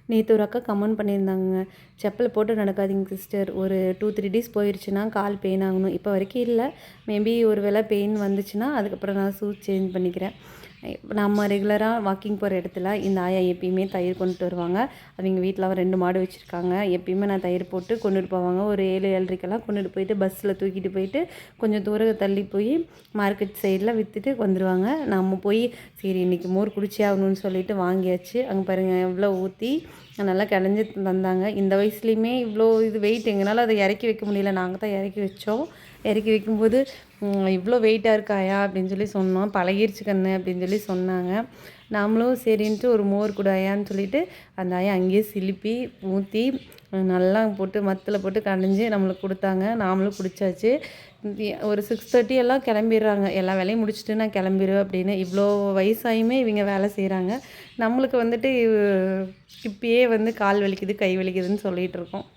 நேற்று ஒரு அக்கா கமெண்ட் பண்ணியிருந்தாங்க, செப்பல் போட்டு நடக்காதீங்க சிஸ்டர், ஒரு 2-3 டேஸ் போயிடுச்சுன்னா கால் பெயின் ஆகணும். இப்போ வரைக்கும் இல்லை, மேபி ஒரு வேளை பெயின் வந்துச்சுன்னா அதுக்கப்புறம் நான் ஷூ சேஞ்ச் பண்ணிக்கிறேன். நம்ம ரெகுலராக வாக்கிங் போகிற இடத்துல இந்த ஆயா எப்பயுமே தயிர் கொண்டுட்டு வருவாங்க. அவங்க வீட்டில் 2 மாடு வச்சுருக்காங்க. எப்பயுமே நான் தயிர் போட்டு கொண்டுட்டு போவாங்க. ஒரு 7-7:30கெல்லாம் கொண்டுட்டு போயிட்டு பஸ்ஸில் தூக்கிட்டு போயிட்டு கொஞ்சம் தூரம் தள்ளி போய் மார்க்கெட் சைடில் விற்றுட்டு வந்துடுவாங்க. நம்ம போய் சரி இன்றைக்கி மோர் குடிச்சே ஆகணும்னு சொல்லிட்டு வாங்கியாச்சு. அங்கே பாருங்கள் எவ்வளோ ஊற்றி நல்லா கிளஞ்சி தந்தாங்க. இந்த வயசுலேயுமே இவ்வளோ இது வெயிட் எங்களால் அதை இறக்கி வைக்க முடியல. நாங்கள் தான் இறக்கி வச்சோம். இறக்கி வைக்கும்போது இவ்வளோ வெயிட்டாக இருக்காயா அப்படின்னு சொல்லி சொன்னோம். பழகிருச்சு கண்ணு அப்படின்னு சொல்லி சொன்னாங்க. நாமளும் சரின்ட்டு ஒரு மோர் குடாயான்னு சொல்லிவிட்டு அந்த ஆயா அங்கேயே சிலுப்பி ஊற்றி நல்லா போட்டு மத்தில் போட்டு கடைஞ்சி நம்மளுக்கு கொடுத்தாங்க. நாமளும் குடித்தாச்சு. ஒரு 6:30 எல்லாம் கிளம்பிடுறாங்க. எல்லா வேலையும் முடிச்சுட்டு நான் கிளம்பிடுவேன் அப்படின்னு. இவ்வளோ வயசாயுமே இவங்க வேலை செய்கிறாங்க. நம்மளுக்கு வந்துட்டு இப்பயே கால் வலிக்குது கை வலிக்குதுன்னு சொல்லிகிட்டு இருக்கோம்.